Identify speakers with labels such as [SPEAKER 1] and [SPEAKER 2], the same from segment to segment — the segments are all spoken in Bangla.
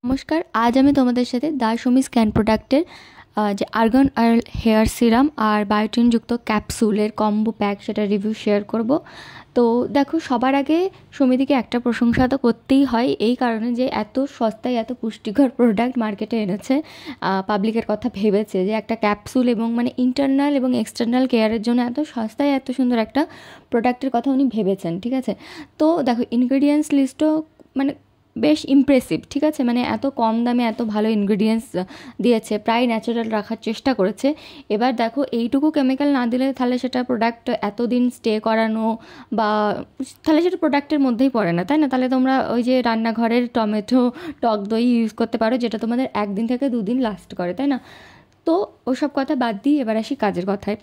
[SPEAKER 1] নমস্কার, আজ আমি তোমাদের সাথে দাশমি স্ক্যান প্রোডাক্টের যে আর্গান অয়েল হেয়ার সিরাম আর বায়োটিন যুক্ত ক্যাপসুলের কম্বো প্যাক সেটা রিভিউ শেয়ার করব। তো দেখো, সবার আগে সমিতিকে একটা প্রশংসা তো করতেই হয়, এই কারণে যে এত সস্তায় এত পুষ্টিকর প্রোডাক্ট মার্কেটে এনেছে। পাবলিকের কথা ভেবেছে যে একটা ক্যাপসুল এবং মানে ইন্টারনাল এবং এক্সটার্নাল কেয়ারের জন্য এত সস্তায় এত সুন্দর একটা প্রোডাক্টের কথা উনি ভেবেছেন। ঠিক আছে, তো দেখো ইনগ্রেডিয়েন্টস লিস্টও মানে বেশ ইমপ্রেসিভ। ঠিক আছে, মানে এত কম দামে এত ভালো ইনগ্রেডিয়েন্টস দিয়েছে, প্রায় ন্যাচারাল রাখার চেষ্টা করেছে। এবার দেখো, এইটুকু কেমিক্যাল না দিলে তাহলে সেটা প্রোডাক্ট এতদিন স্টে করানো বা তাহলে সেটা প্রোডাক্টের মধ্যেই পড়ে না, তাই না? তাহলে তোমরা ওই যে রান্নাঘরের টমেটো টক দই ইউজ করতে পারো, যেটা তোমাদের 1 দিন থেকে 2 দিন লাস্ট করে, তাই না? তো ওসব কথা বাদ দিই, এবার আসি কাজের কথায়।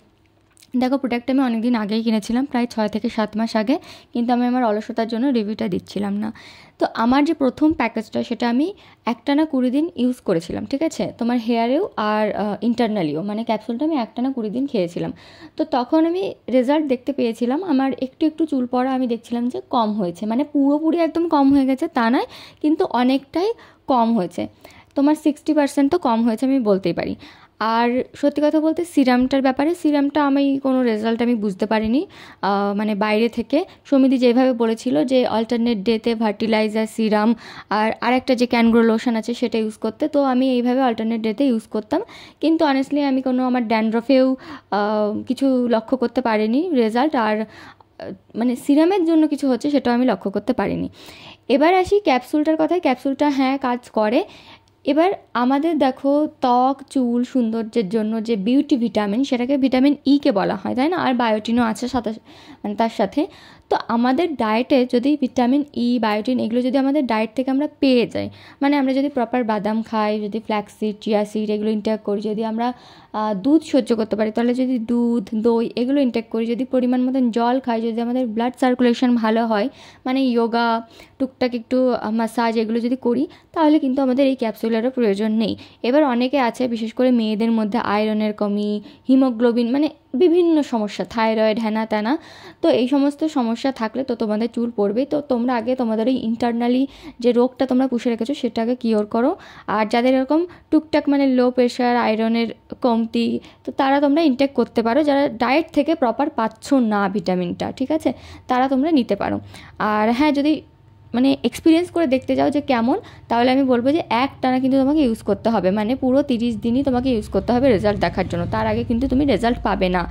[SPEAKER 1] দেখো, প্রোডাক্টটা আমি অনেক দিন আগেই কিনেছিলাম, প্রায় 6 থেকে 7 মাস আগে, কিন্তু আমি আমার অলসতার জন্য রিভিউটা দিচ্ছিলাম না। তো আমার যে প্রথম প্যাকেজটা সেটা আমি একটানা 20 দিন ইউজ করেছিলাম। ঠিক আছে, তোমার হেয়ারেও আর ইন্টারনালিও, মানে ক্যাপসুলটা আমি একটানা 20 দিন খেয়েছিলাম। তো তখন আমি রেজাল্ট দেখতে পেয়েছিলাম, আমার একটু একটু চুল পড়া আমি দেখছিলাম যে কম হয়েছে, মানে পুরোপুরি একদম কম হয়ে গেছে তা নয়, কিন্তু অনেকটাই কম হয়েছে। তোমার 60% তো কম হয়েছে আমি বলতেই পারি। আর সত্যি কথা বলতে সিরামটার ব্যাপারে, সিরামটা আমি কোনো রেজাল্ট আমি বুঝতে পারিনি। মানে বাইরে থেকে সমিতি যেভাবে বলেছিল যে অল্টারনেট ডেতে ফার্টিলাইজার সিরাম আর আরেকটা যে ক্যানগ্রো লোশন আছে সেটা ইউজ করতে, তো আমি এইভাবে অল্টারনেট ডেতে ইউজ করতাম। কিন্তু অনেস্টলি আমি কোনো আমার ড্যান্ড্রফেও কিছু লক্ষ্য করতে পারিনি রেজাল্ট, আর মানে সিরামের জন্য কিছু হচ্ছে সেটাও আমি লক্ষ্য করতে পারিনি। এবার আসি ক্যাপসুলটার কথায়। ক্যাপসুলটা হ্যাঁ কাজ করে। এবার আমাদের দেখো, ত্বক চুল সৌন্দর্যের জন্য যে বিউটি ভিটামিন, সেটাকে ভিটামিন কে বলা হয়, তাই না? আর বায়োটিনও আছে সাথে, মানে তার সাথে। তো আমাদের ডায়েটে যদি ভিটামিন বায়োটিন এগুলো যদি আমাদের ডায়েট থেকে আমরা পেয়ে যাই, মানে আমরা যদি প্রপার বাদাম খাই, যদি ফ্ল্যাক্সিড চিয়া সিড এগুলো ইনটেক করি, যদি আমরা দুধ সহ্য করতে পারি তাহলে যদি দুধ দই এগুলো ইনটেক করি, যদি পরিমাণ মতন জল খাই, যদি আমাদের ব্লাড সার্কুলেশন ভালো হয়, মানে যোগা টুকটাক একটু মাসাজ এগুলো যদি করি, তাহলে কিন্তু আমাদের এই ক্যাপসুলেরও প্রয়োজন নেই। এবার অনেকে আছে, বিশেষ করে মেয়েদের মধ্যে আয়রনের কমি, হিমোগ্লোবিন, মানে বিভিন্ন সমস্যা, থাইরয়েড হ্যানা ত্যানা, তো এই সমস্ত সমস্যা থাকলে তো তোমাদের চুল পড়বেই। তো তোমরা আগে তোমাদের ওই ইন্টারনালি যে রোগটা তোমরা পুষে রেখেছো সেটাকে কিওর করো। আর যাদের এরকম টুকটাক মানে লো প্রেশার, আয়রনের কমতি, তো তারা তোমরা ইনটেক করতে পারো। যারা ডায়েট থেকে প্রপার পাচ্ছ না ভিটামিনটা, ঠিক আছে, তারা তোমরা নিতে পারো। আর হ্যাঁ, যদি মানে এক্সপিরিয়েন্স করে দেখতে যাও যে কেমন, তাহলে আমি বলবো যে একটানা কিন্তু তোমাকে ইউজ করতে হবে, মানে পুরো 30 দিনই তোমাকে ইউজ করতে হবে রেজাল্ট দেখার জন্য, তার আগে কিন্তু তুমি রেজাল্ট পাবে না।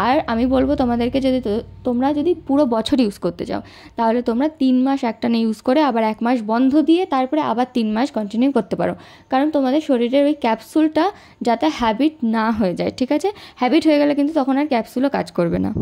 [SPEAKER 1] আর আমি বলবো তোমাদেরকে, যদি তোমরা যদি পুরো বছর ইউজ করতে চাও, তাহলে তোমরা 3 মাস একটানা ইউজ করে আবার 1 মাস বন্ধ দিয়ে তারপরে আবার 3 মাস কন্টিনিউ করতে পারো। কারণ তোমাদের শরীরের ওই ক্যাপসুলটা যাতে হ্যাবিট না হয়ে যায়। ঠিক আছে, হ্যাবিট হয়ে গেলে কিন্তু তখন আর ক্যাপসুলও কাজ করবে না।